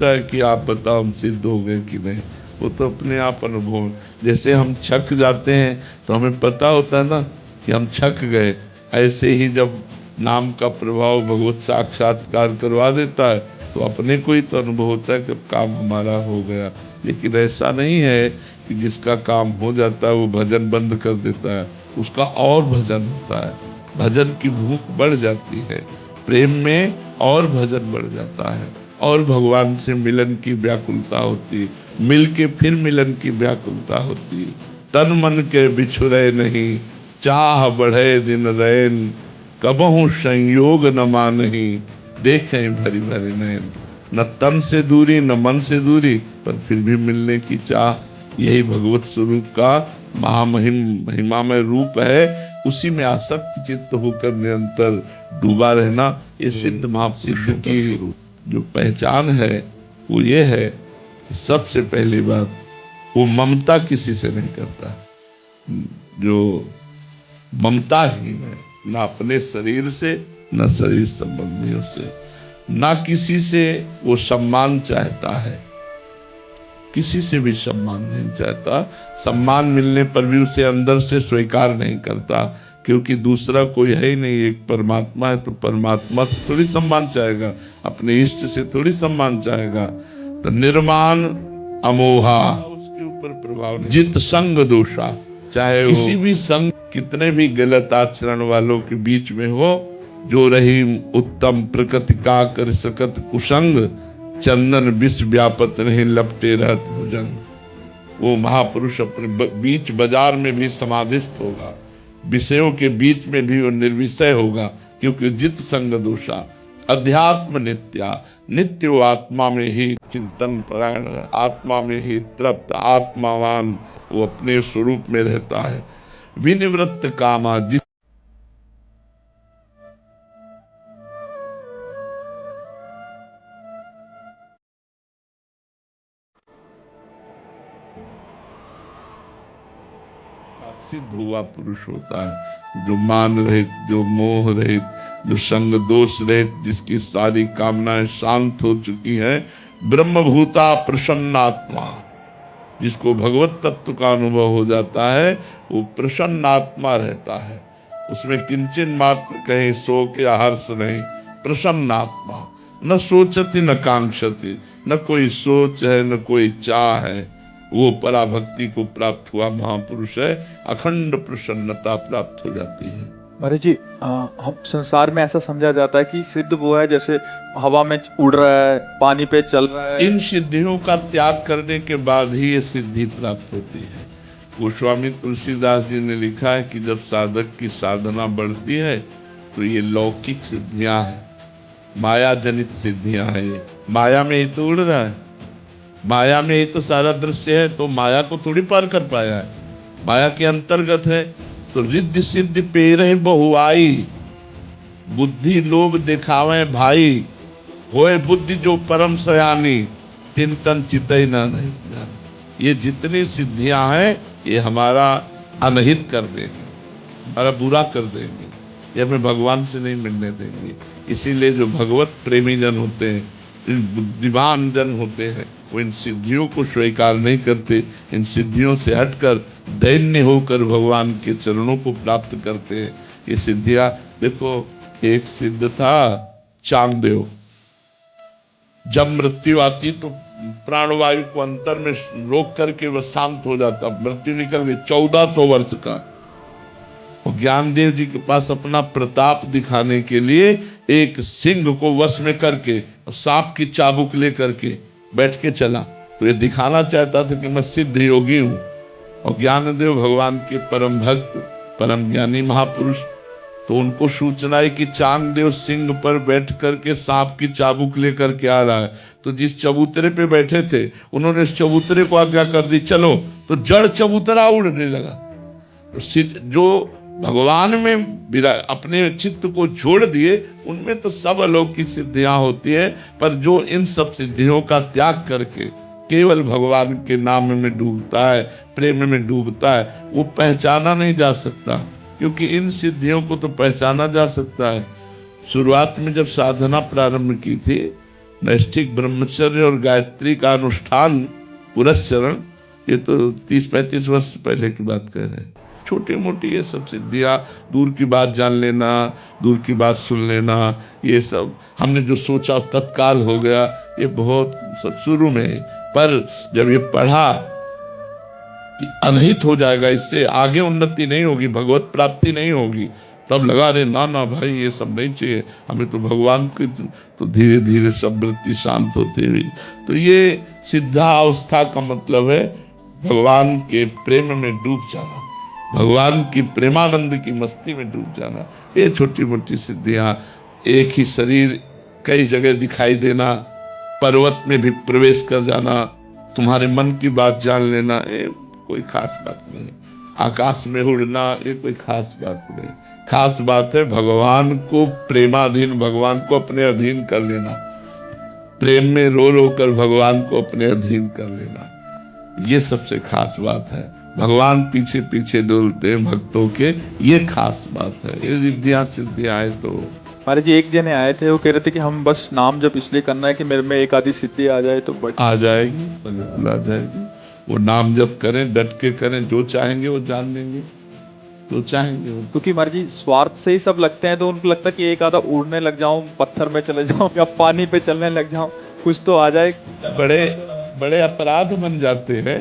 है कि आप बताओ हम सिद्ध हो गए कि नहीं, वो तो अपने आप अनुभव। जैसे हम छक जाते हैं तो हमें पता होता है ना कि हम छक गए, ऐसे ही जब नाम का प्रभाव भगवत साक्षात्कार करवा देता है तो अपने को ही तो अनुभव होता है कि अब काम हमारा हो गया। लेकिन ऐसा नहीं है कि जिसका काम हो जाता है वो भजन बंद कर देता है, उसका और भजन होता है, भजन की भूख बढ़ जाती है, प्रेम में और भजन बढ़ जाता है, और भगवान से मिलन की व्याकुलता होती है, मिल के फिर मिलन की व्याकुलता होती है। तन मन के बिछुरे नहीं, चाह बढ़े दिन रैन, कबहू संयोग न मानही, देखें भरी भरी नैन। न तन से दूरी न मन से दूरी, पर फिर भी मिलने की चाह। यही भगवत स्वरूप का महिमामय रूप है। उसी में आसक्त चित्त होकर निरंतर डूबा रहना, ये सिद्ध महासिद्ध की जो पहचान है वो ये है कि सबसे पहली बात वो ममता किसी से नहीं करता। जो ममताहीन है, ना अपने शरीर से, ना शरीर संबंधियों से, ना किसी से वो सम्मान चाहता है, किसी से भी सम्मान नहीं चाहता। सम्मान मिलने पर भी उसे अंदर से स्वीकार नहीं करता, क्योंकि दूसरा कोई है ही नहीं, एक परमात्मा है, तो परमात्मा से थोड़ी सम्मान चाहेगा, अपने इष्ट से थोड़ी सम्मान चाहेगा। तो निर्माण अमोहा, उसके ऊपर प्रभाव नहीं। जित संग दोषा, चाहे किसी भी संग, कितने भी गलत आचरण वालों के बीच में हो, जो रही उत्तम प्रकृति का कर सकत कुसंग, चंदन विष व्यापत नहीं लपटे रहत भुजंग। वो महापुरुष अपने बीच बाजार में भी समाधिस्थ होगा, विषयों के बीच में भी वो निर्विषय होगा, क्योंकि जित संग दोषा। अध्यात्म नित्या, नित्य वो आत्मा में ही चिंतन परायण, आत्मा में ही तृप्त, आत्मावान, वो अपने स्वरूप में रहता है। विनिवृत्त कामा, जिस सिद्ध हुआ पुरुष होता है, जो मान रहित, जो मोह रहित, जो संग दोष रहित, जिसकी सारी कामनाएं शांत हो चुकी हैं, ब्रह्मभूता प्रसन्नात्मा, जिसको भगवत तत्व का अनुभव हो जाता है, वो प्रसन्न आत्मा रहता है। उसमें किंचन मात्र कहीं शोक या हर्ष नहीं, प्रसन्न आत्मा। न सोचती न कांक्षती, न कोई सोच है न कोई चाह है, वो पराभक्ति को प्राप्त हुआ महापुरुष है, अखंड प्रसन्नता प्राप्त हो जाती है। महाराज जी, हम संसार में ऐसा समझा जाता है कि सिद्ध वो है जैसे हवा में उड़ रहा है, पानी पे चल रहा है। इन सिद्धियों का त्याग करने के बाद ही ये सिद्धि प्राप्त होती है। गोस्वामी तुलसीदास जी ने लिखा है कि जब साधक की साधना बढ़ती है तो ये लौकिक सिद्धियां हैं, माया जनित सिद्धियां हैं। ये माया में ही तो उड़ रहा है, माया में ही तो सारा दृश्य है, तो माया को थोड़ी पार कर पाया है, माया के अंतर्गत है। तो रिद्धि सिद्धि पेरे बहुआई, बुद्धि लोभ दिखावे भाई, होए बुद्धि जो परम सयानी, तिन तन चितई न नहीं जानी। ये जितनी सिद्धियां हैं ये हमारा अनहित कर देंगे, हमारा बुरा कर देंगे, ये हमें भगवान से नहीं मिलने देंगे। इसीलिए जो भगवत प्रेमी जन होते हैं, बुद्धिमान जन होते हैं, वो इन सिद्धियों को स्वीकार नहीं करते, इन सिद्धियों से हटकर दैन्य होकर भगवान के चरणों को प्राप्त करते हैं। ये सिद्धियां देखो, एक सिद्ध था चांगदेव, जब मृत्यु आती तो प्राणवायु को अंतर में रोक करके वह शांत हो जाता, मृत्यु निकल गई, 1400 वर्ष का। और ज्ञानदेव जी के पास अपना प्रताप दिखाने के लिए एक सिंह को वश में करके और सांप की चाबुक लेकर के बैठ के चला, तो ये दिखाना चाहता था कि मैं सिद्ध योगी हूं। और ज्ञानदेव भगवान के परम भक्त, परम ज्ञानी महापुरुष, तो उनको सूचना है कि चांगदेव सिंह पर बैठ करके सांप की चाबुक लेकर के आ रहा है। तो जिस चबूतरे पे बैठे थे उन्होंने इस चबूतरे को आज्ञा कर दी, चलो, तो जड़ चबूतरा उड़ने लगा। तो जो भगवान में अपने चित्त को छोड़ दिए, उनमें तो सब अलौकिक सिद्धियां होती है, पर जो इन सब सिद्धियों का त्याग करके केवल भगवान के नाम में डूबता है, प्रेम में डूबता है, वो पहचाना नहीं जा सकता। क्योंकि इन सिद्धियों को तो पहचाना जा सकता है। शुरुआत में जब साधना प्रारंभ की थी नैष्ठिक ब्रह्मचर्य और गायत्री का अनुष्ठान पुरस्चरण, ये तो 30-35 वर्ष पहले की बात कह रहे हैं। छोटी मोटी ये सब सिद्धियाँ, दूर की बात जान लेना, दूर की बात सुन लेना, ये सब हमने जो सोचा तत्काल हो गया, ये बहुत सब शुरू में है। पर जब ये पढ़ा कि अनहित हो जाएगा, इससे आगे उन्नति नहीं होगी, भगवत प्राप्ति नहीं होगी, तब लगा रे ना ना भाई ये सब नहीं चाहिए हमें, तो भगवान की तो धीरे धीरे सब वृत्ति शांत होती हुई। तो ये सिद्धावस्था का मतलब है भगवान के प्रेम में डूब जाना, भगवान की प्रेमानंद की मस्ती में डूब जाना। ये छोटी मोटी सिद्धियां, एक ही शरीर कई जगह दिखाई देना, पर्वत में भी प्रवेश कर जाना, तुम्हारे मन की बात जान लेना, ये कोई खास बात नहीं। आकाश में उड़ना, ये कोई खास बात नहीं। खास बात है भगवान को प्रेमाधीन, भगवान को अपने अधीन कर लेना, प्रेम में रो रो कर भगवान को अपने अधीन कर लेना, ये सबसे खास बात है। भगवान पीछे पीछे डोलते हैं भक्तों के, ये खास बात है। ये सिद्धियां आए तो महाराज जी एक जने आए थे, वो कह रहे थे कि हम बस नाम जब इसलिए करना है कि मेरे में एक आधी सिद्धि आ जाए तो आ जाएगी, बिल्कुल आ जाएगी। वो नाम जब करें, डट के करें, जो चाहेंगे वो जान लेंगे, जो चाहेंगे वो। क्योंकि महाराज जी स्वार्थ से ही सब लगते हैं, तो उनको लगता है कि एक आधा उड़ने लग जाऊं, पत्थर में चले जाऊं या पानी पे चलने लग जाऊं, कुछ तो आ जाए। बड़े बड़े अपराध बन जाते हैं